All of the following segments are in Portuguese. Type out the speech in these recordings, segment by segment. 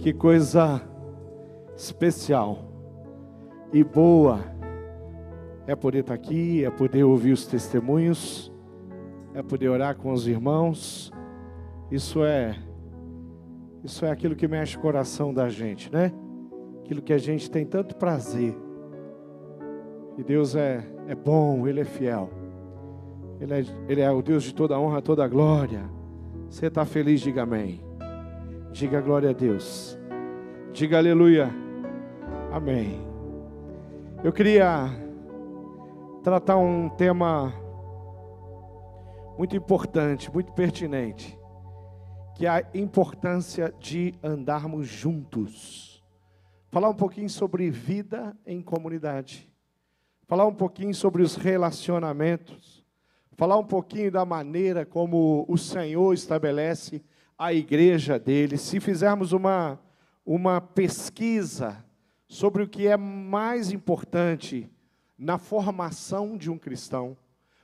Que coisa especial e boa é poder estar aqui, é poder ouvir os testemunhos, é poder orar com os irmãos. Isso é aquilo que mexe o coração da gente, né? Aquilo que a gente tem tanto prazer. E Deus é bom, Ele é fiel. Ele é o Deus de toda honra, toda glória. Você está feliz? Diga amém. Diga glória a Deus. Diga aleluia. Amém. Eu queria tratar um tema muito importante, muito pertinente, que é a importância de andarmos juntos. Falar um pouquinho sobre vida em comunidade. Falar um pouquinho sobre os relacionamentos. Falar um pouquinho da maneira como o Senhor estabelece a igreja dele. Se fizermos uma pesquisa sobre o que é mais importante na formação de um cristão,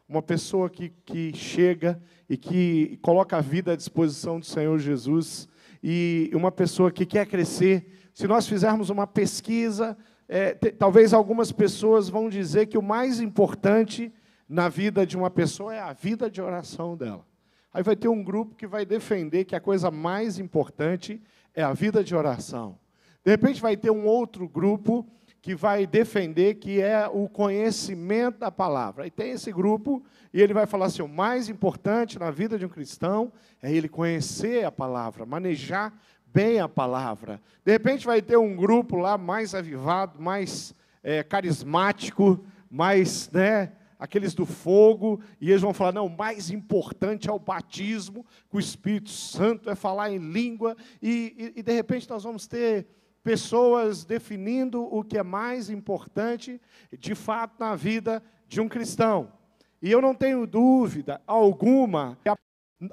uma pessoa que chega e que coloca a vida à disposição do Senhor Jesus, e uma pessoa que quer crescer, se nós fizermos uma pesquisa, talvez algumas pessoas vão dizer que o mais importante na vida de uma pessoa é a vida de oração dela. Aí vai ter um grupo que vai defender que a coisa mais importante é a vida de oração. De repente vai ter um outro grupo que vai defender que é o conhecimento da palavra. Aí tem esse grupo e ele vai falar assim, o mais importante na vida de um cristão é ele conhecer a palavra, manejar bem a palavra. De repente vai ter um grupo lá mais avivado, mais carismático, mais, aqueles do fogo, e eles vão falar, não, o mais importante é o batismo com o Espírito Santo, é falar em língua, e de repente nós vamos ter pessoas definindo o que é mais importante, de fato, na vida de um cristão. E eu não tenho dúvida alguma que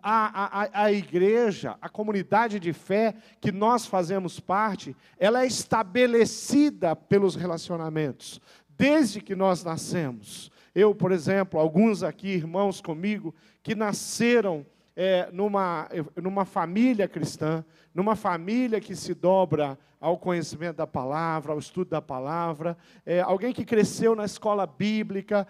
a igreja, a comunidade de fé que nós fazemos parte, ela é estabelecida pelos relacionamentos, desde que nós nascemos. Eu, por exemplo, alguns aqui, irmãos comigo, que nasceram numa família cristã, numa família que se dobra ao conhecimento da palavra, ao estudo da palavra, alguém que cresceu na escola bíblica.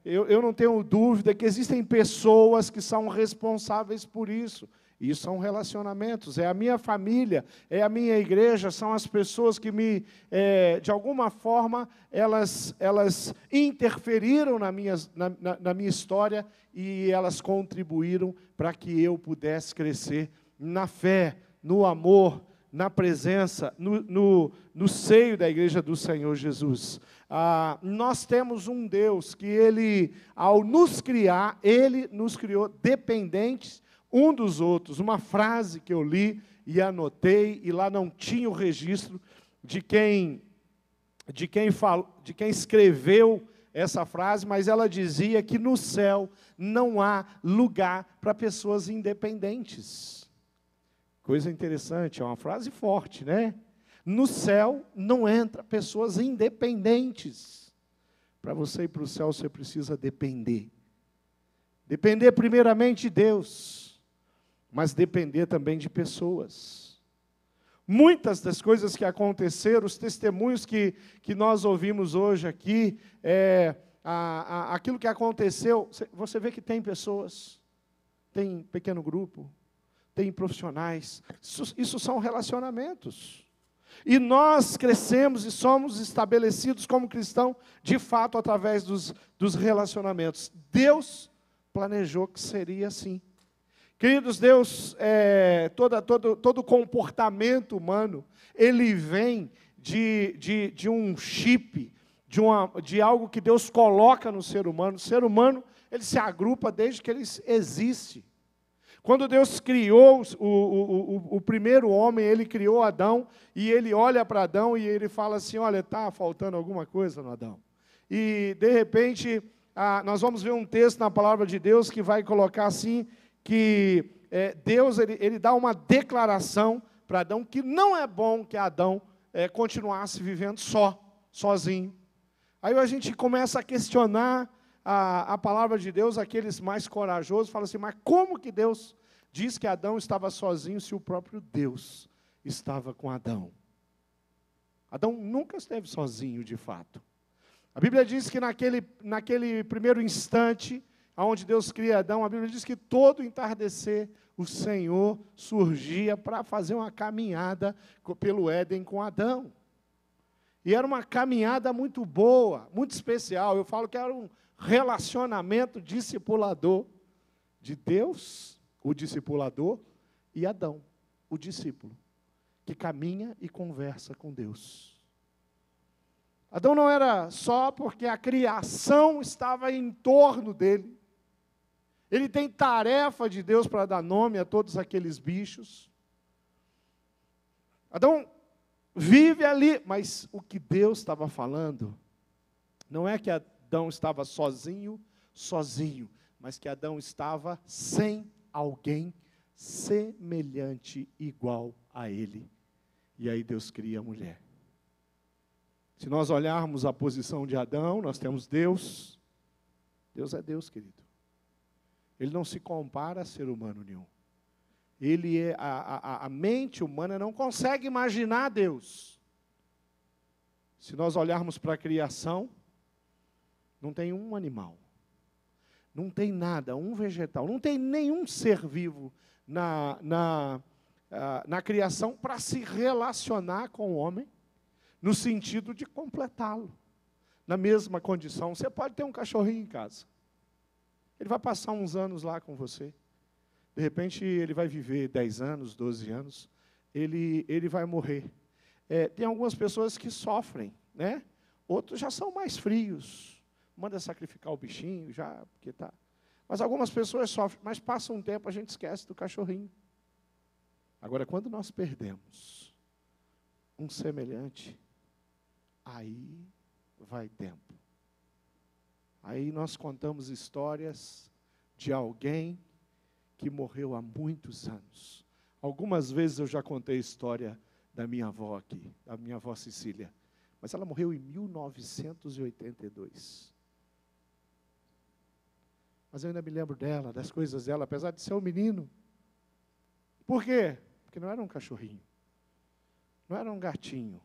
Eu não tenho dúvida que existem pessoas que são responsáveis por isso. Isso são relacionamentos, é a minha família, é a minha igreja, são as pessoas que de alguma forma, elas interferiram na minha história e elas contribuíram para que eu pudesse crescer na fé, no amor, na presença, no seio da igreja do Senhor Jesus. Nós temos um Deus que Ele, ao nos criar, Ele nos criou dependentes um dos outros. Uma frase que eu li e anotei, e lá não tinha o registro de quem escreveu essa frase, mas ela dizia que no céu não há lugar para pessoas independentes. Coisa interessante, é uma frase forte, né? No céu não entra pessoas independentes. Para você ir para o céu, você precisa depender. Depender primeiramente de Deus, mas depender também de pessoas. Muitas das coisas que aconteceram, os testemunhos que nós ouvimos hoje aqui, aquilo que aconteceu, você vê que tem pessoas, tem pequeno grupo, tem profissionais, isso são relacionamentos. E nós crescemos e somos estabelecidos como cristãos, de fato, através dos relacionamentos. Deus planejou que seria assim. Queridos, Deus, todo comportamento humano, ele vem de um chip, de algo que Deus coloca no ser humano. O ser humano, ele se agrupa desde que ele existe. Quando Deus criou o primeiro homem, Ele criou Adão, e Ele olha para Adão e Ele fala assim, olha, está faltando alguma coisa no Adão. E, de repente, nós vamos ver um texto na palavra de Deus que vai colocar assim, que Deus ele dá uma declaração para Adão, que não é bom que Adão continuasse vivendo sozinho. Aí a gente começa a questionar a palavra de Deus, aqueles mais corajosos, falam assim, mas como que Deus diz que Adão estava sozinho se o próprio Deus estava com Adão. Adão nunca esteve sozinho, de fato. A Bíblia diz que naquele primeiro instante, onde Deus cria Adão, a Bíblia diz que todo entardecer o Senhor surgia para fazer uma caminhada pelo Éden com Adão. E era uma caminhada muito boa, muito especial. Eu falo que era um relacionamento discipulador de Deus, o discipulador, e Adão, o discípulo, que caminha e conversa com Deus. Adão não era só porque a criação estava em torno dele. Ele tem tarefa de Deus para dar nome a todos aqueles bichos. Adão vive ali, mas o que Deus estava falando não é que Adão estava sozinho, mas que Adão estava sem alguém semelhante, igual a ele. E aí Deus cria a mulher. Se nós olharmos a posição de Adão, nós temos Deus. Deus é Deus, querido. Ele não se compara a ser humano nenhum. Ele é, a mente humana não consegue imaginar Deus. Se nós olharmos para a criação, não tem um animal, não tem nada, um vegetal, não tem nenhum ser vivo na criação para se relacionar com o homem, no sentido de completá-lo. Na mesma condição, você pode ter um cachorrinho em casa. Ele vai passar uns anos lá com você. De repente, ele vai viver 10 anos, 12 anos. Ele vai morrer. Tem algumas pessoas que sofrem, né? Outros já são mais frios. Manda sacrificar o bichinho, já, porque tá. Mas algumas pessoas sofrem, mas passa um tempo, a gente esquece do cachorrinho. Agora, quando nós perdemos um semelhante, aí vai tempo. Aí nós contamos histórias de alguém que morreu há muitos anos. Algumas vezes eu já contei a história da minha avó aqui, da minha avó Cecília. Mas ela morreu em 1982. Mas eu ainda me lembro dela, das coisas dela, apesar de ser um menino. Por quê? Porque não era um cachorrinho. Não era um gatinho.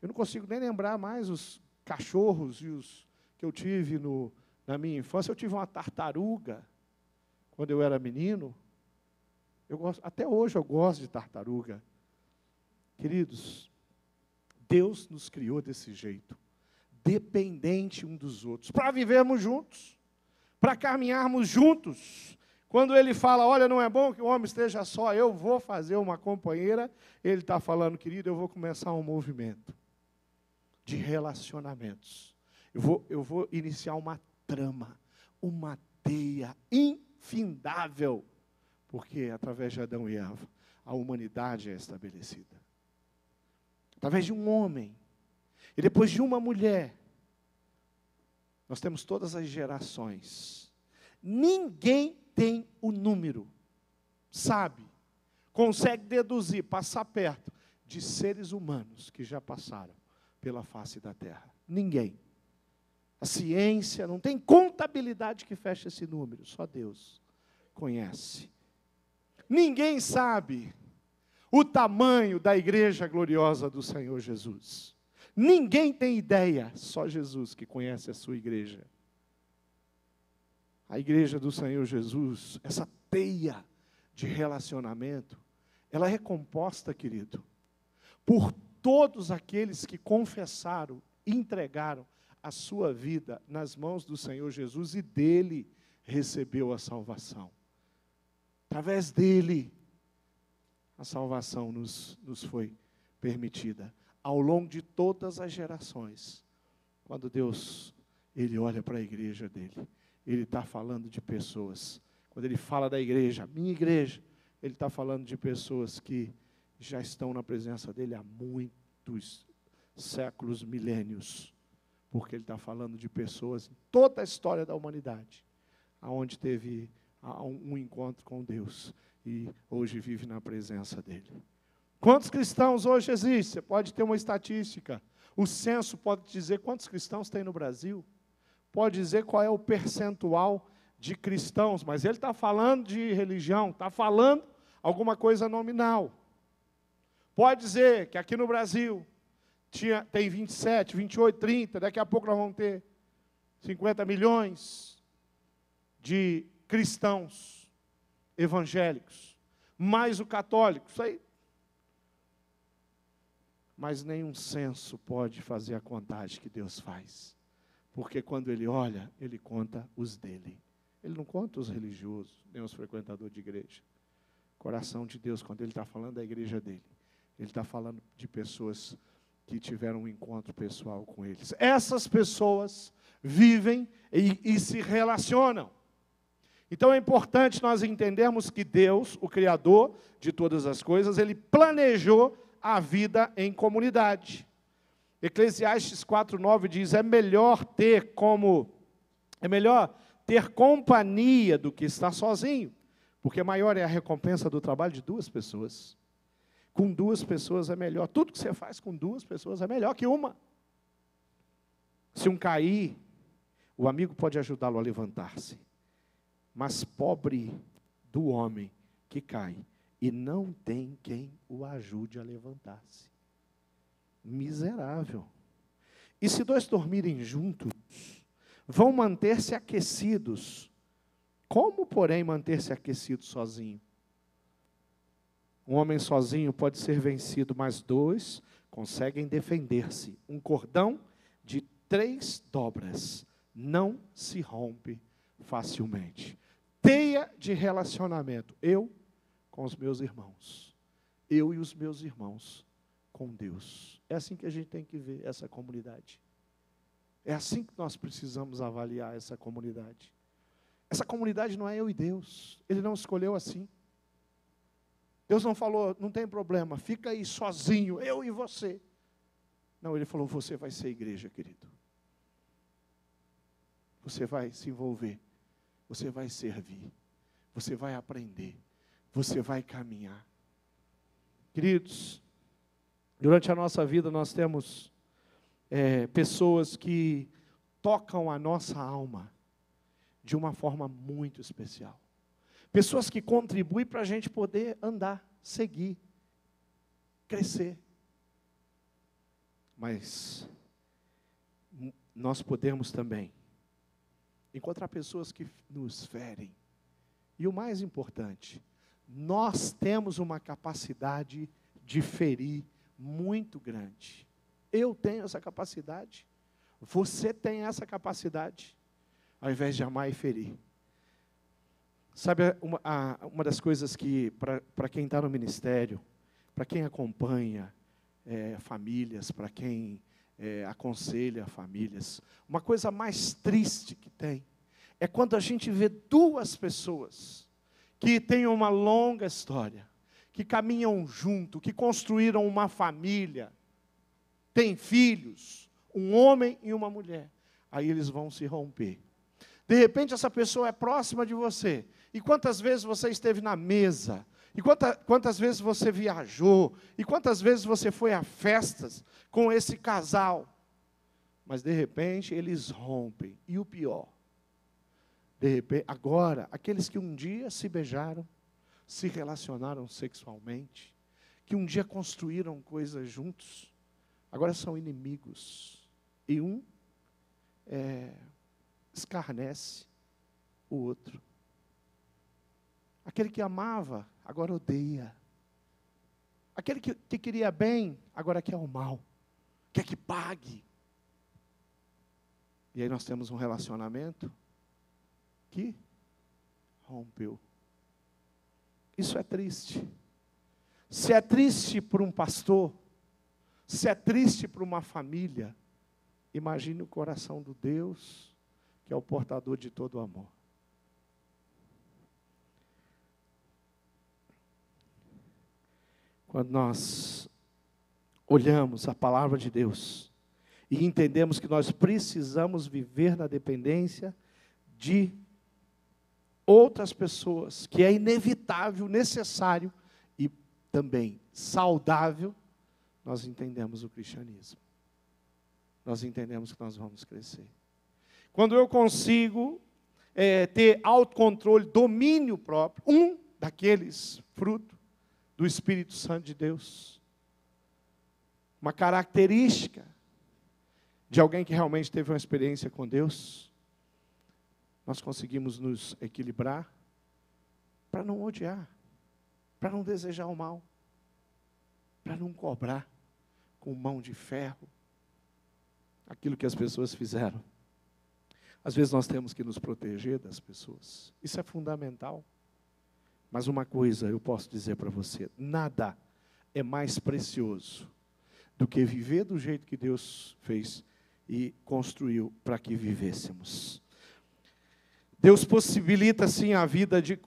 Eu não consigo nem lembrar mais os cachorros e os que eu tive na minha infância. Eu tive uma tartaruga quando eu era menino. Até hoje eu gosto de tartaruga. Queridos, Deus nos criou desse jeito, dependente um dos outros, para vivermos juntos, para caminharmos juntos. Quando ele fala, olha, não é bom que o homem esteja só, eu vou fazer uma companheira, ele está falando, querido, eu vou começar um movimento de relacionamentos. Eu vou iniciar uma trama, uma teia infindável, porque através de Adão e Eva, a humanidade é estabelecida. Através de um homem, e depois de uma mulher, nós temos todas as gerações. Ninguém tem o número, sabe, consegue deduzir, passar perto de seres humanos que já passaram pela face da terra. Ninguém. A ciência não tem contabilidade que feche esse número, só Deus conhece. Ninguém sabe o tamanho da igreja gloriosa do Senhor Jesus. Ninguém tem ideia, só Jesus que conhece a sua igreja. A igreja do Senhor Jesus, essa teia de relacionamento, ela é composta, querido, por todos aqueles que confessaram, entregaram a sua vida nas mãos do Senhor Jesus e dele recebeu a salvação. Através dele, a salvação nos foi permitida. Ao longo de todas as gerações, quando Deus, ele olha para a igreja dele, ele está falando de pessoas. Quando ele fala da igreja, minha igreja, ele está falando de pessoas que já estão na presença dele há muitos séculos, milênios. Porque ele está falando de pessoas em toda a história da humanidade, aonde teve um encontro com Deus e hoje vive na presença dele. Quantos cristãos hoje existem? Você pode ter uma estatística. O censo pode dizer quantos cristãos tem no Brasil. Pode dizer qual é o percentual de cristãos, mas ele está falando de religião, está falando alguma coisa nominal. Pode dizer que aqui no Brasil tem 27, 28, 30, daqui a pouco nós vamos ter 50 milhões de cristãos evangélicos, mais o católico, isso aí. Mas nenhum censo pode fazer a contagem que Deus faz. Porque quando Ele olha, Ele conta os dele. Ele não conta os religiosos, nem os frequentadores de igreja. O coração de Deus, quando Ele está falando da igreja dele, Ele está falando de pessoas que tiveram um encontro pessoal com eles. Essas pessoas vivem e se relacionam. Então é importante nós entendermos que Deus, o Criador de todas as coisas, Ele planejou a vida em comunidade. Eclesiastes 4:9 diz, é melhor ter companhia do que estar sozinho, porque maior é a recompensa do trabalho de duas pessoas. Com duas pessoas é melhor. Tudo que você faz com duas pessoas é melhor que uma. Se um cair, o amigo pode ajudá-lo a levantar-se. Mas pobre do homem que cai e não tem quem o ajude a levantar-se. Miserável. E se dois dormirem juntos, vão manter-se aquecidos. Como, porém, manter-se aquecido sozinho? Um homem sozinho pode ser vencido, mas dois conseguem defender-se. Um cordão de 3 dobras não se rompe facilmente. Teia de relacionamento. Eu com os meus irmãos. Eu e os meus irmãos com Deus. É assim que a gente tem que ver essa comunidade. É assim que nós precisamos avaliar essa comunidade. Essa comunidade não é eu e Deus. Ele não escolheu assim. Deus não falou, não tem problema, fica aí sozinho, eu e você. Não, Ele falou, você vai ser igreja, querido. Você vai se envolver, você vai servir, você vai aprender, você vai caminhar. Queridos, durante a nossa vida nós temos pessoas que tocam a nossa alma de uma forma muito especial. Pessoas que contribuem para a gente poder andar, seguir, crescer. Mas nós podemos também encontrar pessoas que nos ferem. E o mais importante, nós temos uma capacidade de ferir muito grande. Eu tenho essa capacidade. Você tem essa capacidade. Ao invés de amar e ferir. Sabe, uma das coisas que, para quem está no ministério, para quem acompanha famílias, para quem aconselha famílias, uma coisa mais triste que tem, é quando a gente vê duas pessoas que têm uma longa história, que caminham junto, que construíram uma família, têm filhos, um homem e uma mulher, aí eles vão se romper. De repente essa pessoa é próxima de você. E quantas vezes você esteve na mesa? E quantas vezes você viajou? E quantas vezes você foi a festas com esse casal? Mas de repente eles rompem. E o pior, de repente, agora, aqueles que um dia se beijaram, se relacionaram sexualmente, que um dia construíram coisas juntos, agora são inimigos. E um escarnece o outro. Aquele que amava, agora odeia. Aquele que queria bem, agora quer o mal. Quer que pague. E aí nós temos um relacionamento que rompeu. Isso é triste. Se é triste para um pastor, se é triste para uma família, imagine o coração do Deus, que é o portador de todo o amor. Quando nós olhamos a palavra de Deus e entendemos que nós precisamos viver na dependência de outras pessoas, que é inevitável, necessário e também saudável, nós entendemos o cristianismo. Nós entendemos que nós vamos crescer. Quando eu consigo ter autocontrole, domínio próprio, um daqueles frutos do Espírito Santo de Deus, uma característica de alguém que realmente teve uma experiência com Deus, nós conseguimos nos equilibrar para não odiar, para não desejar o mal, para não cobrar com mão de ferro aquilo que as pessoas fizeram. Às vezes nós temos que nos proteger das pessoas. Isso é fundamental. Mas uma coisa eu posso dizer para você: nada é mais precioso do que viver do jeito que Deus fez e construiu para que vivêssemos. Deus possibilita, sim, a vida de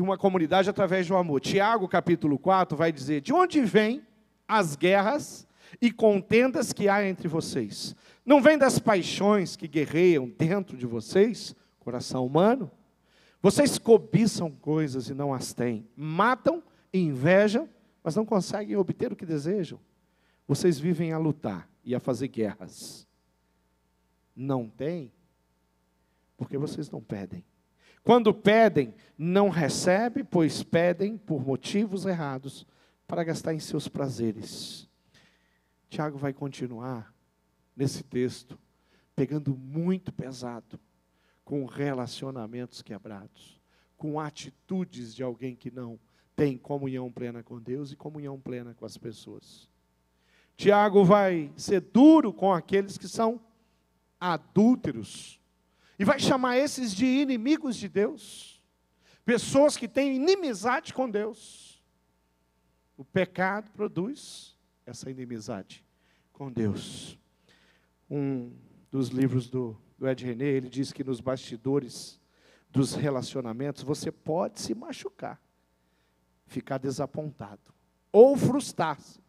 uma comunidade através do amor. Tiago, capítulo 4, vai dizer: de onde vêm as guerras e contendas que há entre vocês? Não vem das paixões que guerreiam dentro de vocês, coração humano? Vocês cobiçam coisas e não as têm, matam e invejam, mas não conseguem obter o que desejam. Vocês vivem a lutar e a fazer guerras. Não têm, porque vocês não pedem. Quando pedem, não recebem, pois pedem por motivos errados, para gastar em seus prazeres. Tiago vai continuar nesse texto, pegando muito pesado, com relacionamentos quebrados, com atitudes de alguém que não tem comunhão plena com Deus e comunhão plena com as pessoas. Tiago vai ser duro com aqueles que são adúlteros, e vai chamar esses de inimigos de Deus, pessoas que têm inimizade com Deus. O pecado produz essa inimizade com Deus. Um dos livros do Ed René, ele diz que nos bastidores dos relacionamentos, você pode se machucar, ficar desapontado, ou frustrar-se.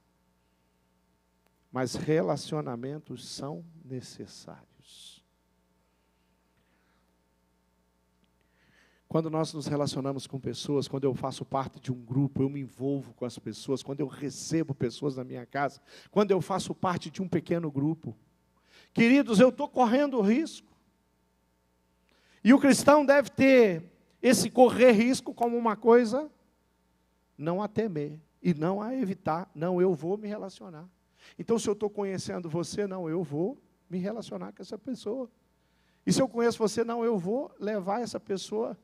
Mas relacionamentos são necessários. Quando nós nos relacionamos com pessoas, quando eu faço parte de um grupo, eu me envolvo com as pessoas, quando eu recebo pessoas na minha casa, quando eu faço parte de um pequeno grupo, queridos, eu estou correndo risco. E o cristão deve ter esse correr risco como uma coisa não a temer e não a evitar. Não, eu vou me relacionar. Então, se eu estou conhecendo você, não, eu vou me relacionar com essa pessoa. E se eu conheço você, não, eu vou levar essa pessoa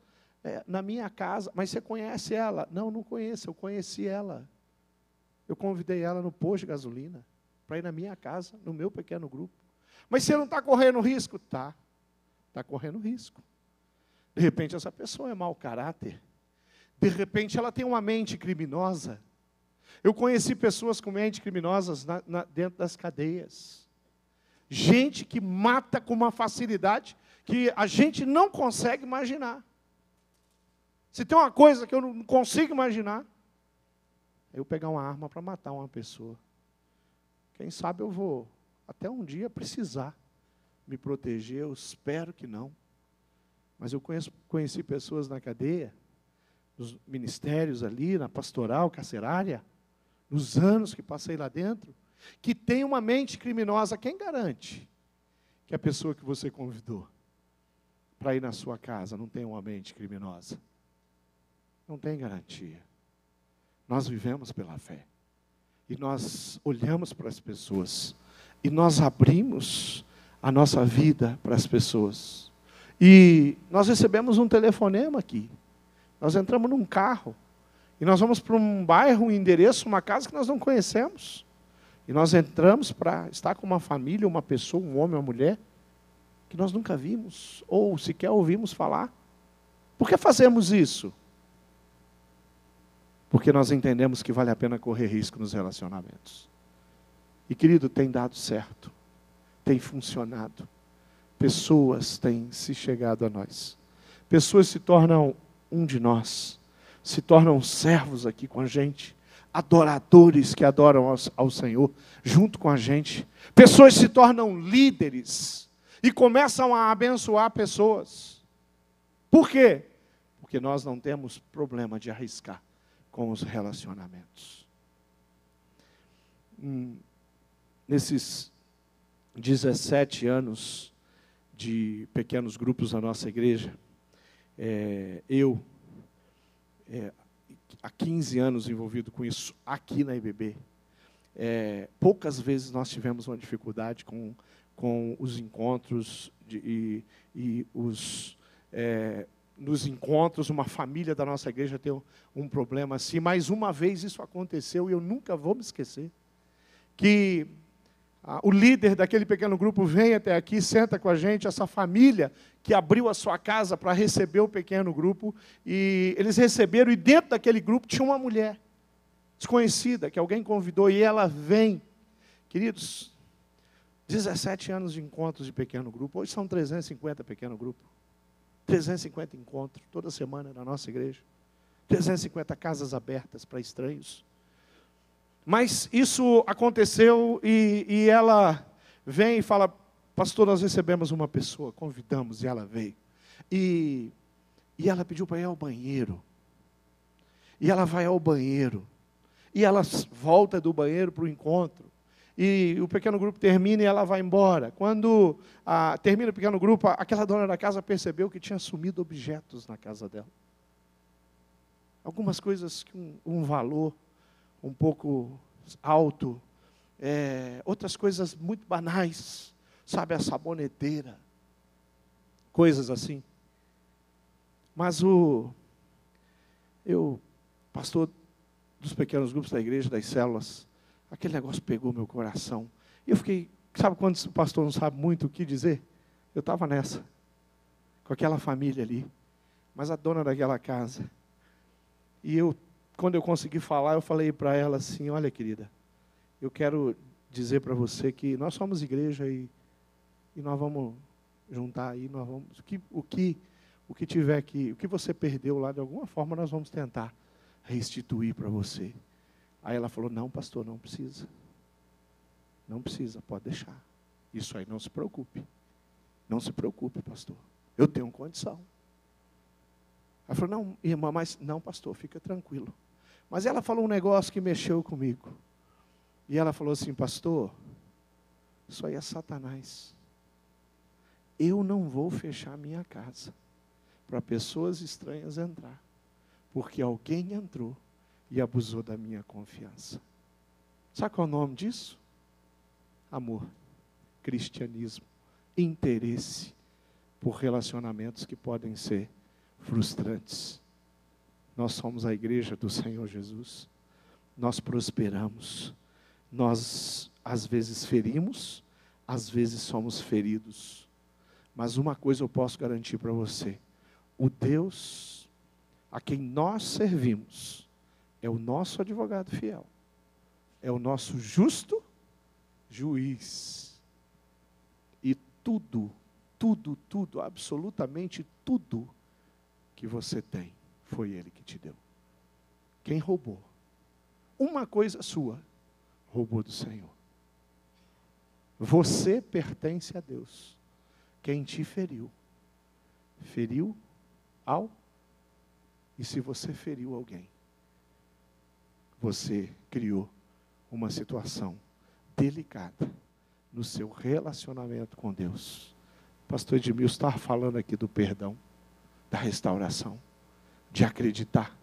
na minha casa. Mas você conhece ela? Não, não conheço, eu conheci ela. Eu convidei ela no posto de gasolina para ir na minha casa, no meu pequeno grupo. Mas você não está correndo risco? Está correndo risco. De repente, essa pessoa é mau caráter. De repente, ela tem uma mente criminosa. Eu conheci pessoas com mente criminosas dentro das cadeias. Gente que mata com uma facilidade que a gente não consegue imaginar. Se tem uma coisa que eu não consigo imaginar, é eu pegar uma arma para matar uma pessoa. Quem sabe eu vou até um dia precisar me proteger, eu espero que não. Mas eu conheci pessoas na cadeia, nos ministérios ali, na pastoral, carcerária, nos anos que passei lá dentro, que tem uma mente criminosa. Quem garante que a pessoa que você convidou para ir na sua casa não tem uma mente criminosa? Não tem garantia. Nós vivemos pela fé. E nós olhamos para as pessoas. E nós abrimos a nossa vida para as pessoas. E nós recebemos um telefonema aqui. Nós entramos num carro. E nós vamos para um bairro, um endereço, uma casa que nós não conhecemos. E nós entramos para estar com uma família, uma pessoa, um homem, uma mulher, que nós nunca vimos, ou sequer ouvimos falar. Por que fazemos isso? Porque nós entendemos que vale a pena correr risco nos relacionamentos. E, querido, tem dado certo. Tem funcionado. Pessoas têm se chegado a nós. Pessoas se tornam um de nós. Se tornam servos aqui com a gente. Adoradores que adoram ao Senhor junto com a gente. Pessoas se tornam líderes e começam a abençoar pessoas. Por quê? Porque nós não temos problema de arriscar com os relacionamentos. Nesses 17 anos de pequenos grupos na nossa igreja, há 15 anos envolvido com isso, aqui na IBB, poucas vezes nós tivemos uma dificuldade com os encontros nos encontros, uma família da nossa igreja tem um problema assim, mas uma vez isso aconteceu e eu nunca vou me esquecer, que o líder daquele pequeno grupo vem até aqui, senta com a gente, essa família que abriu a sua casa para receber o pequeno grupo, e eles receberam, e dentro daquele grupo tinha uma mulher desconhecida, que alguém convidou, e ela vem, queridos, 17 anos de encontros de pequeno grupo, hoje são 350 pequeno grupo, 350 encontros, toda semana na nossa igreja, 350 casas abertas para estranhos. Mas isso aconteceu e ela vem e fala, pastor, nós recebemos uma pessoa, convidamos e ela veio. E ela pediu para ir ao banheiro. E ela vai ao banheiro. E ela volta do banheiro para o encontro. E o pequeno grupo termina e ela vai embora. Quando termina o pequeno grupo, aquela dona da casa percebeu que tinha sumido objetos na casa dela. Algumas coisas com um valor um pouco alto, outras coisas muito banais, sabe, a saboneteira, coisas assim. Mas pastor dos pequenos grupos da igreja, das células, aquele negócio pegou meu coração. E eu fiquei, sabe quando o pastor não sabe muito o que dizer? Eu estava nessa, com aquela família ali, mas a dona daquela casa. E quando eu consegui falar, eu falei para ela assim, olha querida, eu quero dizer para você que nós somos igreja e nós vamos juntar aí, nós vamos, o que tiver aqui, o que você perdeu lá, de alguma forma nós vamos tentar restituir para você. Aí ela falou, não pastor, não precisa. Não precisa, pode deixar. Isso aí não se preocupe. Não se preocupe, pastor. Eu tenho condição. Ela falou, não, irmã, mas não, pastor, fica tranquilo. Mas ela falou um negócio que mexeu comigo. E ela falou assim, pastor, isso aí é Satanás. Eu não vou fechar minha casa para pessoas estranhas entrar. Porque alguém entrou e abusou da minha confiança. Sabe qual é o nome disso? Amor, cristianismo, interesse por relacionamentos que podem ser frustrantes. Nós somos a igreja do Senhor Jesus. Nós prosperamos. Nós, às vezes, ferimos, às vezes somos feridos. Mas uma coisa eu posso garantir para você. O Deus a quem nós servimos é o nosso advogado fiel. É o nosso justo juiz. E tudo, absolutamente tudo que você tem, foi Ele que te deu. Quem roubou? Uma coisa sua, roubou do Senhor. Você pertence a Deus. Quem te feriu, feriu ao... E se você feriu alguém, você criou uma situação delicada no seu relacionamento com Deus. Pastor Edmilson está falando aqui do perdão, da restauração, de acreditar,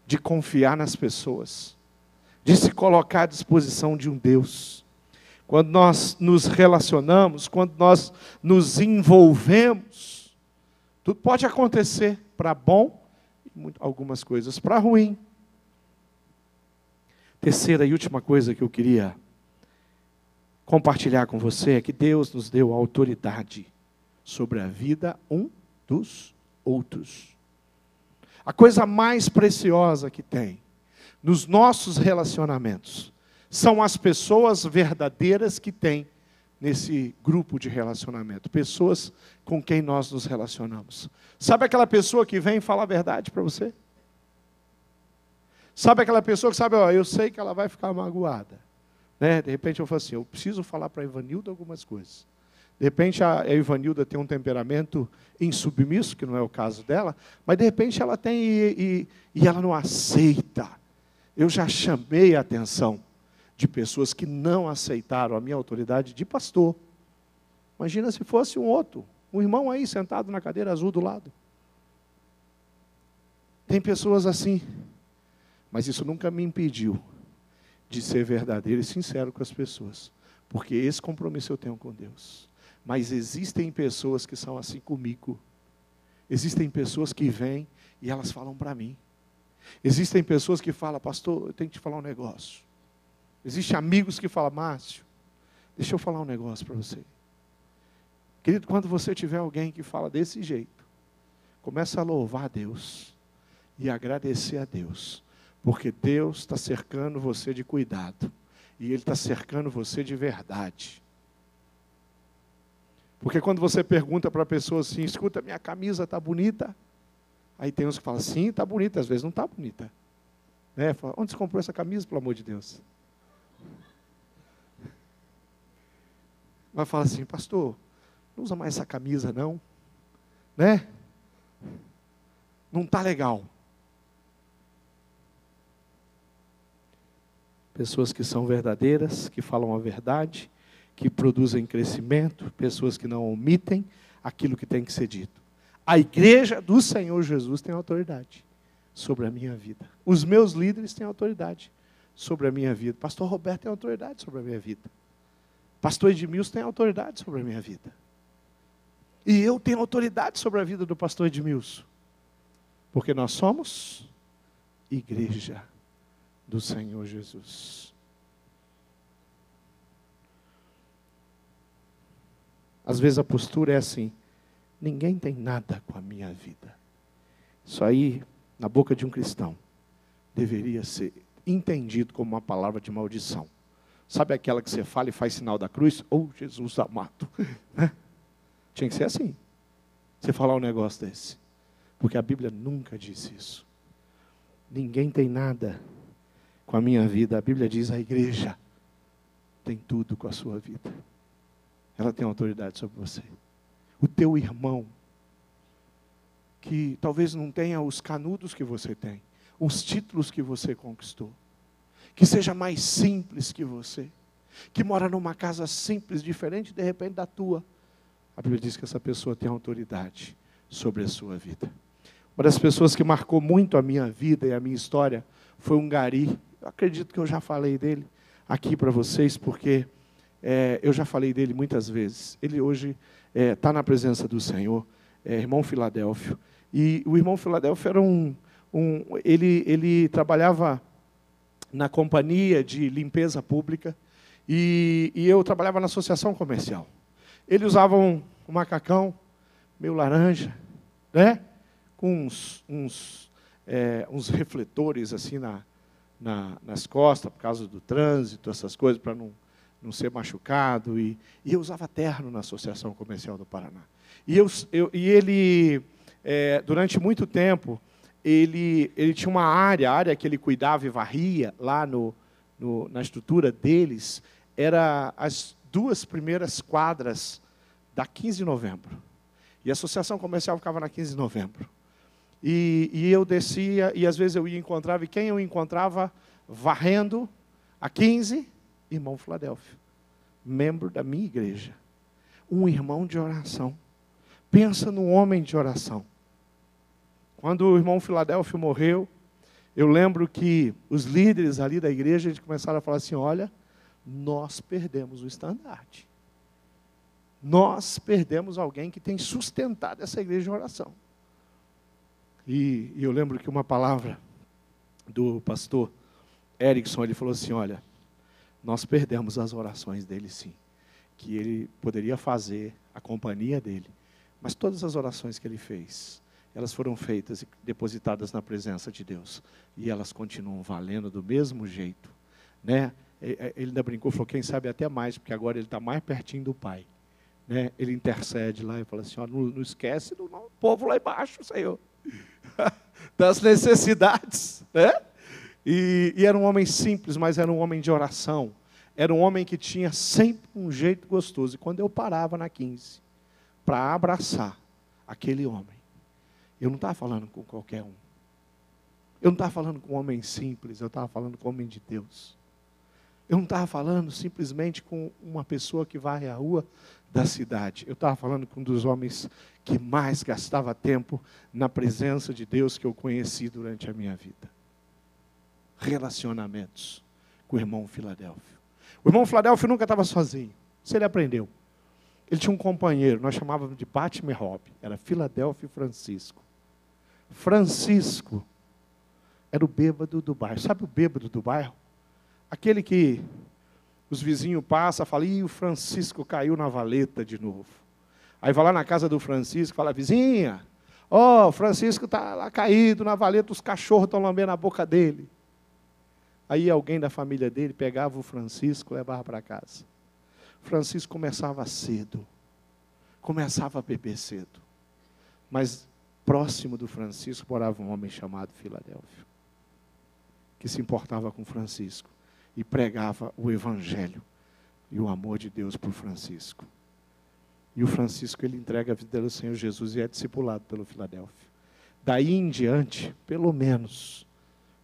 de confiar nas pessoas, de se colocar à disposição de um Deus. Quando nós nos relacionamos, quando nós nos envolvemos, tudo pode acontecer para bom, algumas coisas para ruim. Terceira e última coisa que eu queria compartilhar com você é que Deus nos deu autoridade sobre a vida um dos outros. A coisa mais preciosa que tem nos nossos relacionamentos são as pessoas verdadeiras que tem nesse grupo de relacionamento. Pessoas com quem nós nos relacionamos. Sabe aquela pessoa que vem falar a verdade para você? Sabe aquela pessoa que sabe, eu sei que ela vai ficar magoada. Né? De repente eu falo assim, eu preciso falar para a Ivanilda algumas coisas. De repente a Ivanilda tem um temperamento insubmisso, que não é o caso dela, mas de repente ela tem e ela não aceita. Eu já chamei a atenção de pessoas que não aceitaram a minha autoridade de pastor. Imagina se fosse um outro, um irmão aí sentado na cadeira azul do lado. Tem pessoas assim, mas isso nunca me impediu de ser verdadeiro e sincero com as pessoas, porque esse compromisso eu tenho com Deus. Mas existem pessoas que são assim comigo. Existem pessoas que vêm e elas falam para mim. Existem pessoas que falam, pastor, eu tenho que te falar um negócio. Existem amigos que falam, Márcio, deixa eu falar um negócio para você. Querido, quando você tiver alguém que fala desse jeito, começa a louvar a Deus e agradecer a Deus, porque Deus está cercando você de cuidado, e Ele está cercando você de verdade. Porque quando você pergunta para a pessoa assim, escuta, minha camisa está bonita? Aí tem uns que falam, sim, está bonita, às vezes não está bonita. Né? Fala, onde você comprou essa camisa, pelo amor de Deus? Vai falar assim, pastor, não usa mais essa camisa não, né? Não está legal. Pessoas que são verdadeiras, que falam a verdade, que produzem crescimento, pessoas que não omitem aquilo que tem que ser dito. A igreja do Senhor Jesus tem autoridade sobre a minha vida. Os meus líderes têm autoridade sobre a minha vida. Pastor Roberto tem autoridade sobre a minha vida. Pastor Edmilson tem autoridade sobre a minha vida. E eu tenho autoridade sobre a vida do pastor Edmilson. Porque nós somos igreja do Senhor Jesus. Às vezes a postura é assim, ninguém tem nada com a minha vida. Isso aí, na boca de um cristão, deveria ser entendido como uma palavra de maldição. Sabe aquela que você fala e faz sinal da cruz? Oh, Jesus amado. Tinha que ser assim. Você falar um negócio desse. Porque a Bíblia nunca disse isso. Ninguém tem nada com a minha vida. A Bíblia diz, a igreja tem tudo com a sua vida. Ela tem autoridade sobre você. O teu irmão, que talvez não tenha os canudos que você tem, os títulos que você conquistou, que seja mais simples que você, que mora numa casa simples, diferente de repente da tua. A Bíblia diz que essa pessoa tem autoridade sobre a sua vida. Uma das pessoas que marcou muito a minha vida e a minha história foi um gari. Eu acredito que eu já falei dele aqui para vocês, porque eu já falei dele muitas vezes. Ele hoje está na presença do Senhor, irmão Filadélfio. E o irmão Filadélfio era ele trabalhava na companhia de limpeza pública e eu trabalhava na associação comercial. Ele usava um macacão meio laranja, né? Com uns refletores assim nas costas, por causa do trânsito, essas coisas, para não ser machucado. E eu usava terno na Associação Comercial do Paraná. E ele, durante muito tempo, ele tinha uma área que ele cuidava e varria lá na estrutura deles, era as 2 primeiras quadras da 15 de novembro. E a Associação Comercial ficava na 15 de novembro. E eu descia, e às vezes eu ia encontrar, e quem eu encontrava varrendo a 15? Irmão Filadélfio, membro da minha igreja. Um irmão de oração. Pensa num homem de oração. Quando o irmão Filadélfio morreu, eu lembro que os líderes ali da igreja eles começaram a falar assim, olha, nós perdemos o estandarte. Nós perdemos alguém que tem sustentado essa igreja de oração. E eu lembro que uma palavra do pastor Erickson, ele falou assim, olha, nós perdemos as orações dele sim, que ele poderia fazer, a companhia dele, mas todas as orações que ele fez, elas foram feitas e depositadas na presença de Deus, e elas continuam valendo do mesmo jeito, né? Ele ainda brincou, falou, quem sabe até mais, porque agora ele está mais pertinho do Pai, né? Ele intercede lá e fala assim, ó, não esquece do povo lá embaixo, Senhor, das necessidades, né? E era um homem simples, mas era um homem de oração. Era um homem que tinha sempre um jeito gostoso. E quando eu parava na 15 para abraçar aquele homem, eu não estava falando com qualquer um. Eu não estava falando com um homem simples, eu estava falando com um homem de Deus. Eu não estava falando simplesmente com uma pessoa que varre a rua da cidade. Eu estava falando com um dos homens que mais gastava tempo na presença de Deus que eu conheci durante a minha vida. Relacionamentos com o irmão Filadélfio. O irmão Filadélfio nunca estava sozinho. Isso ele aprendeu. Ele tinha um companheiro, nós chamávamos de Batmehob, era Filadélfio Francisco. Francisco era o bêbado do bairro. Sabe o bêbado do bairro? Aquele que os vizinhos passam e falam, ih, o Francisco caiu na valeta de novo. Aí vai lá na casa do Francisco e fala, vizinha, ó, o Francisco está lá caído na valeta, os cachorros estão lambendo a boca dele. Aí alguém da família dele pegava o Francisco e levava para casa. Francisco começava cedo, começava a beber cedo. Mas próximo do Francisco morava um homem chamado Filadélfio, que se importava com Francisco e pregava o evangelho e o amor de Deus para o Francisco. E o Francisco, ele entrega a vida ao Senhor Jesus e é discipulado pelo Filadélfio. Daí em diante, pelo menos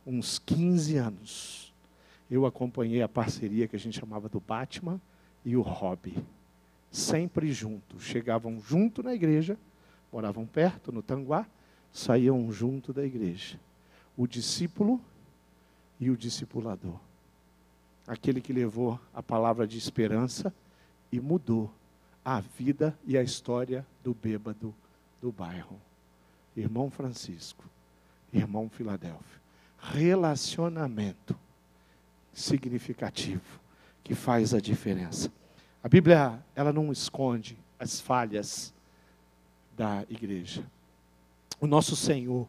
uns 15 anos, eu acompanhei a parceria que a gente chamava do Batman e o Hobby. Sempre juntos. Chegavam junto na igreja, moravam perto, no Tanguá, saíam junto da igreja. O discípulo e o discipulador. Aquele que levou a palavra de esperança e mudou a vida e a história do bêbado do bairro. Irmão Francisco, irmão Filadélfio. Relacionamento significativo que faz a diferença. A Bíblia, ela não esconde as falhas da igreja. O nosso Senhor,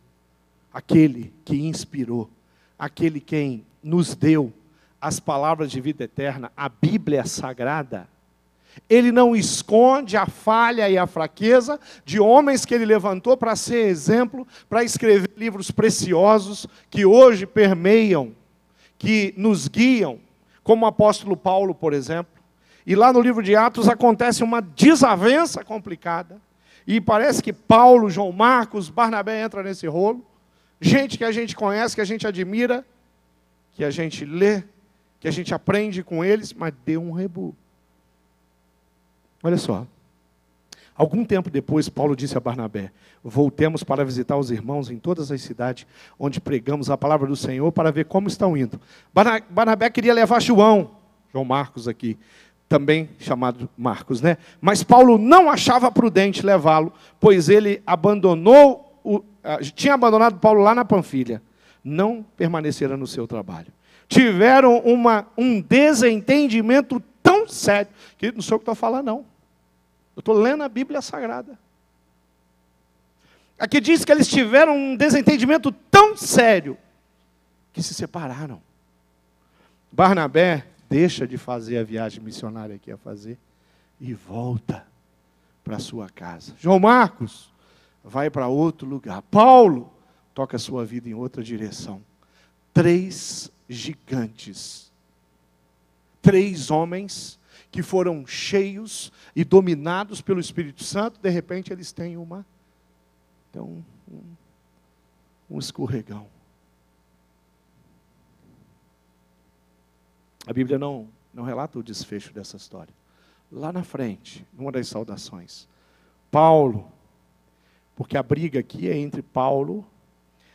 aquele que inspirou, aquele quem nos deu as palavras de vida eterna, a Bíblia Sagrada, ele não esconde a falha e a fraqueza de homens que ele levantou para ser exemplo, para escrever livros preciosos que hoje permeiam, que nos guiam, como o apóstolo Paulo, por exemplo. E lá no livro de Atos acontece uma desavença complicada. E parece que Paulo, João Marcos, Barnabé entra nesse rolo. Gente que a gente conhece, que a gente admira, que a gente lê, que a gente aprende com eles, mas deu um rebu. Olha só. Algum tempo depois, Paulo disse a Barnabé, voltemos para visitar os irmãos em todas as cidades onde pregamos a palavra do Senhor para ver como estão indo. Barnabé queria levar João Marcos aqui, também chamado Marcos, né? Mas Paulo não achava prudente levá-lo, pois ele tinha abandonado Paulo lá na Panfilha. Não permaneceram no seu trabalho. Tiveram um desentendimento tão sério, que não sei o que estou falando, não. Eu estou lendo a Bíblia Sagrada. Aqui diz que eles tiveram um desentendimento tão sério que se separaram. Barnabé deixa de fazer a viagem missionária que ia fazer e volta para sua casa. João Marcos vai para outro lugar. Paulo toca a sua vida em outra direção. 3 gigantes. 3 homens que foram cheios e dominados pelo Espírito Santo, de repente eles têm um escorregão. A Bíblia não relata o desfecho dessa história. Lá na frente, numa das saudações, Paulo, porque a briga aqui é entre Paulo,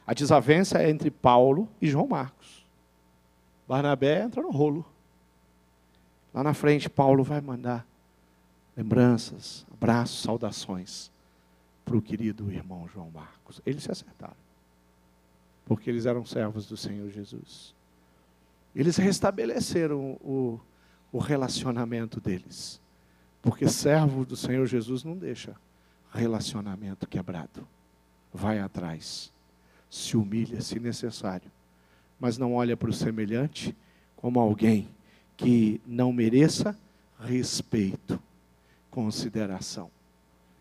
a desavença é entre Paulo e João Marcos. Barnabé entra no rolo. Lá na frente, Paulo vai mandar lembranças, abraços, saudações para o querido irmão João Marcos. Eles se acertaram, porque eles eram servos do Senhor Jesus. Eles restabeleceram o relacionamento deles, porque servo do Senhor Jesus não deixa relacionamento quebrado. Vai atrás, se humilha se necessário, mas não olha para o semelhante como alguém que não mereça respeito, consideração.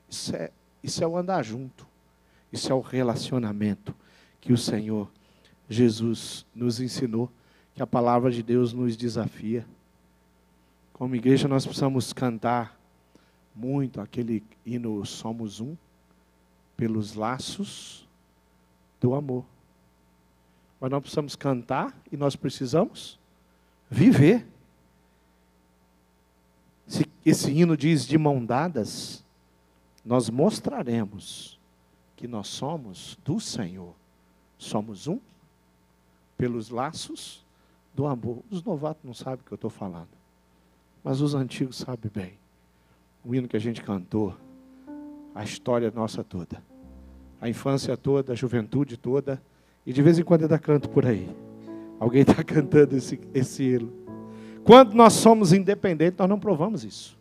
Isso é o andar junto. Isso é o relacionamento que o Senhor Jesus nos ensinou, que a palavra de Deus nos desafia. Como igreja nós precisamos cantar muito aquele hino Somos Um, pelos laços do amor. Mas nós precisamos cantar e nós precisamos viver. Se esse hino diz de mão dadas, nós mostraremos que nós somos do Senhor. Somos um pelos laços do amor. Os novatos não sabem o que eu estou falando, mas os antigos sabem bem. O hino que a gente cantou, a história nossa toda, a infância toda, a juventude toda, e de vez em quando ainda canto por aí. Alguém está cantando esse hino. Quando nós somos independentes, nós não provamos isso.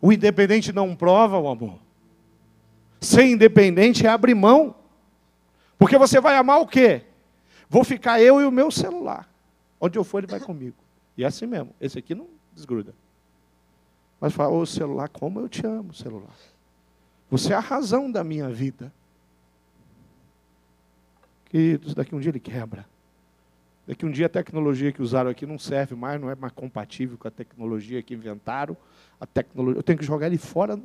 O independente não prova o amor. Ser independente é abrir mão. Porque você vai amar o quê? Vou ficar eu e o meu celular. Onde eu for, ele vai comigo. E é assim mesmo. Esse aqui não desgruda. Mas fala, ô celular, como eu te amo, celular. Você é a razão da minha vida. Queridos, daqui um dia ele quebra. Daqui um dia a tecnologia que usaram aqui não serve mais, não é mais compatível com a tecnologia que inventaram. A tecnologia, eu tenho que jogar ele fora,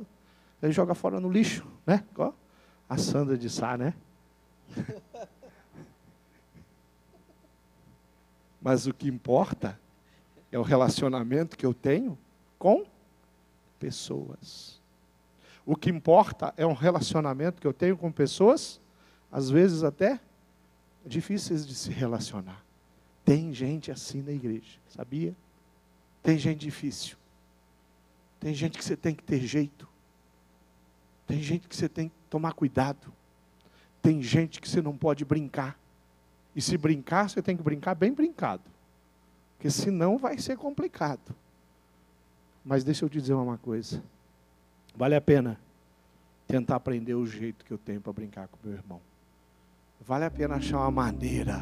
ele joga fora no lixo, né? Ó, a Sandra de Sá, né? Mas o que importa é o relacionamento que eu tenho com pessoas. O que importa é um relacionamento que eu tenho com pessoas, às vezes até difíceis de se relacionar. Tem gente assim na igreja, sabia? Tem gente difícil. Tem gente que você tem que ter jeito. Tem gente que você tem que tomar cuidado. Tem gente que você não pode brincar. E se brincar, você tem que brincar bem brincado. Porque senão vai ser complicado. Mas deixa eu te dizer uma coisa. Vale a pena tentar aprender o jeito que eu tenho para brincar com meu irmão. Vale a pena achar uma maneira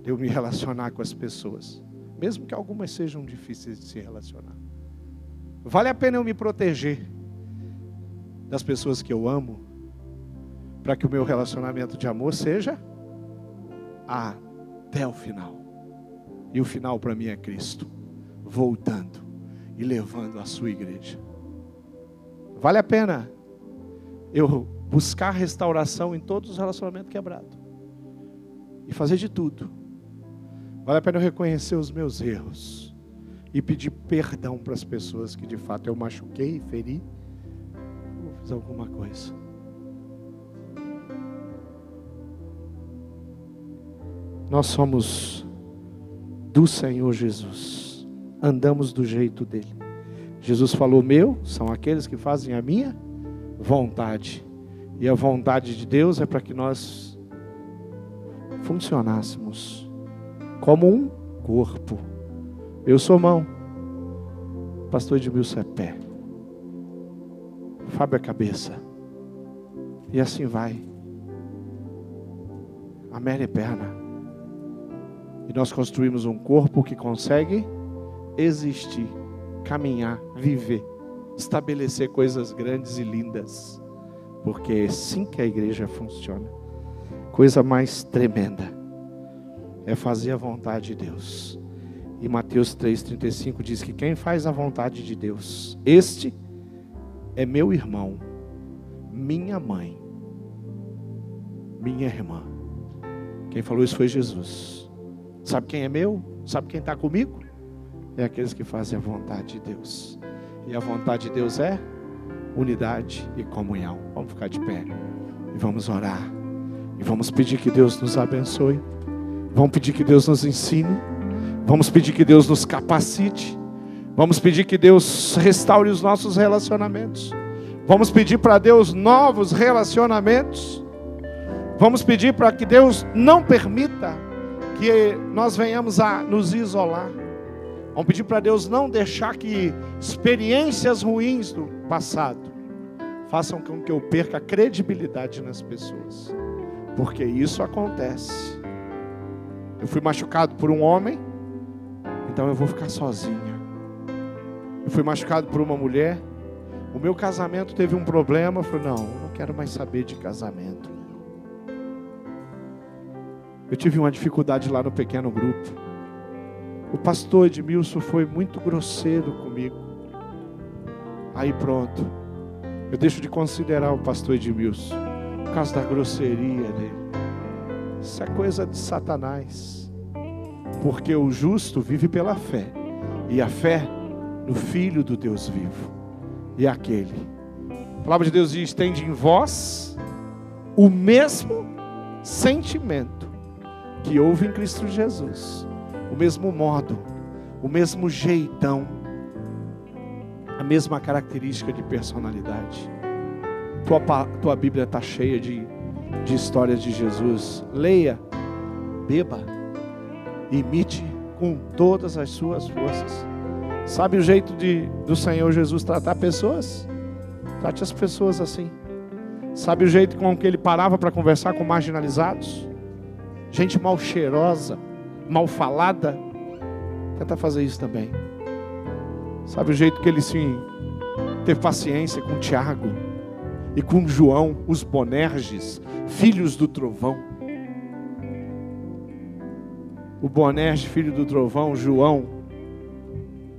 de eu me relacionar com as pessoas. Mesmo que algumas sejam difíceis de se relacionar. Vale a pena eu me proteger das pessoas que eu amo, para que o meu relacionamento de amor seja até o final. E o final para mim é Cristo, voltando e levando a sua igreja. Vale a pena eu buscar restauração em todos os relacionamentos quebrados. E fazer de tudo. Vale a pena eu reconhecer os meus erros. E pedir perdão para as pessoas que de fato eu machuquei, feri. Ou fiz alguma coisa. Nós somos do Senhor Jesus. Andamos do jeito dele. Jesus falou, meu, são aqueles que fazem a minha vontade. E a vontade de Deus é para que nós funcionássemos como um corpo. Eu sou mão, pastor Edmilson é pé, Fábio é cabeça, e assim vai. A Mary é perna. E nós construímos um corpo que consegue existir, caminhar, viver, estabelecer coisas grandes e lindas. Porque é assim que a igreja funciona. Coisa mais tremenda é fazer a vontade de Deus. E Mateus 3,35 diz que quem faz a vontade de Deus, este é meu irmão, minha mãe, minha irmã. Quem falou isso foi Jesus. Sabe quem é meu? Sabe quem está comigo? É aqueles que fazem a vontade de Deus. E a vontade de Deus é unidade e comunhão. Vamos ficar de pé e vamos orar. E vamos pedir que Deus nos abençoe. Vamos pedir que Deus nos ensine. Vamos pedir que Deus nos capacite. Vamos pedir que Deus restaure os nossos relacionamentos. Vamos pedir para Deus novos relacionamentos. Vamos pedir para que Deus não permita que nós venhamos a nos isolar. Vamos pedir para Deus não deixar que experiências ruins do passado façam com que eu perca a credibilidade nas pessoas. Porque isso acontece. Eu fui machucado por um homem, então eu vou ficar sozinha. Eu fui machucado por uma mulher, o meu casamento teve um problema, eu falei, não quero mais saber de casamento. Eu tive uma dificuldade lá no pequeno grupo. O pastor Edmilson foi muito grosseiro comigo. Aí pronto, eu deixo de considerar o pastor Edmilson por causa da grosseria dele. Isso é coisa de Satanás. Porque o justo vive pela fé. E a fé no Filho do Deus vivo. E aquele. A palavra de Deus diz, tende em vós o mesmo sentimento que houve em Cristo Jesus. o mesmo modo, o mesmo jeitão, a mesma característica de personalidade. Tua Bíblia está cheia de histórias de Jesus. Leia, beba, imite com todas as suas forças. Sabe o jeito do Senhor Jesus tratar pessoas? Trate as pessoas assim. Sabe o jeito com que ele parava para conversar com marginalizados? Gente mal cheirosa, mal falada. Tenta fazer isso também. Sabe o jeito que ele teve paciência com Tiago e com João, os Boanerges, filhos do trovão. O Boanerges, filho do trovão, João,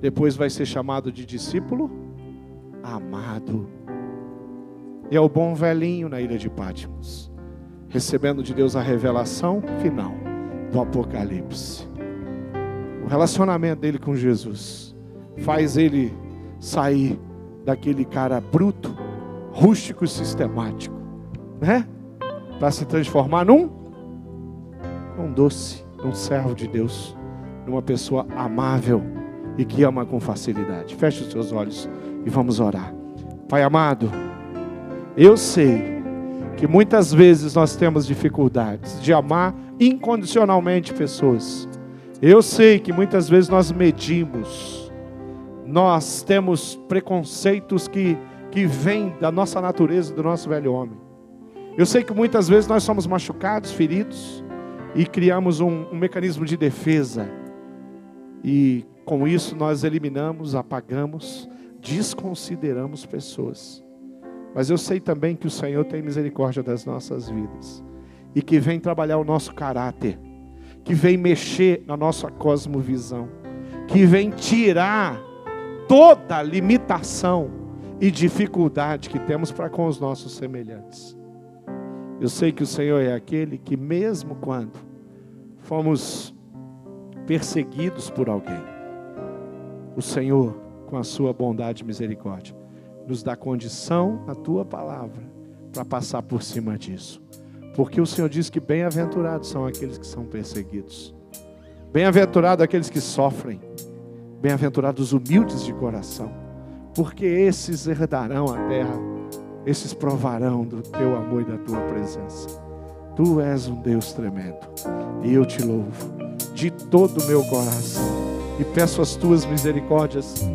depois vai ser chamado de discípulo amado. E é o bom velhinho na ilha de Patmos, recebendo de Deus a revelação final do Apocalipse. O relacionamento dele com Jesus faz ele sair daquele cara bruto, rústico e sistemático, né? Para se transformar num doce, num servo de Deus, numa pessoa amável e que ama com facilidade. Feche os seus olhos e vamos orar. Pai amado, eu sei que muitas vezes nós temos dificuldades de amar incondicionalmente pessoas. Eu sei que muitas vezes nós medimos, nós temos preconceitos que vêm da nossa natureza, do nosso velho homem. Eu sei que muitas vezes nós somos machucados, feridos, e criamos um mecanismo de defesa. E com isso nós eliminamos, apagamos, desconsideramos pessoas. Mas eu sei também que o Senhor tem misericórdia das nossas vidas. E que vem trabalhar o nosso caráter. Que vem mexer na nossa cosmovisão. Que vem tirar toda limitação e dificuldade que temos para com os nossos semelhantes. Eu sei que o Senhor é aquele que, mesmo quando fomos perseguidos por alguém, o Senhor, com a sua bondade e misericórdia, nos dá condição na tua palavra para passar por cima disso. Porque o Senhor diz que bem-aventurados são aqueles que são perseguidos. Bem-aventurados aqueles que sofrem. Bem-aventurados os humildes de coração. Porque esses herdarão a terra. Esses provarão do teu amor e da tua presença. Tu és um Deus tremendo. E eu te louvo de todo o meu coração. E peço as tuas misericórdias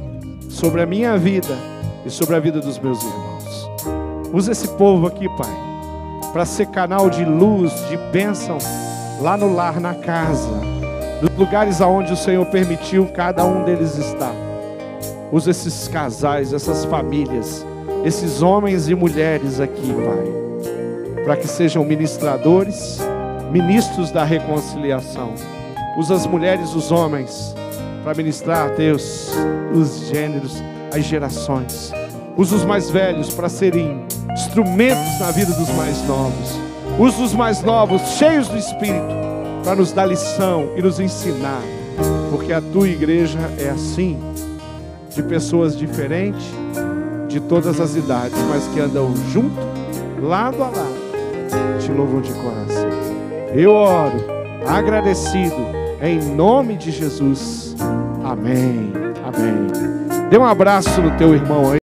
sobre a minha vida e sobre a vida dos meus irmãos. Usa esse povo aqui, Pai, para ser canal de luz, de bênção, lá no lar, na casa, nos lugares aonde o Senhor permitiu cada um deles estar. Usa esses casais, essas famílias, esses homens e mulheres aqui, Pai, para que sejam ministradores, ministros da reconciliação. Usa as mulheres e os homens para ministrar, Deus, os gêneros, as gerações. Usa os mais velhos para serem instrumentos na vida dos mais novos. Usa os mais novos, cheios do Espírito, para nos dar lição e nos ensinar. Porque a tua igreja é assim, de pessoas diferentes, de todas as idades, mas que andam junto, lado a lado, te louvam de coração. Eu oro, agradecido, em nome de Jesus. Amém. Amém. Dê um abraço no teu irmão aí.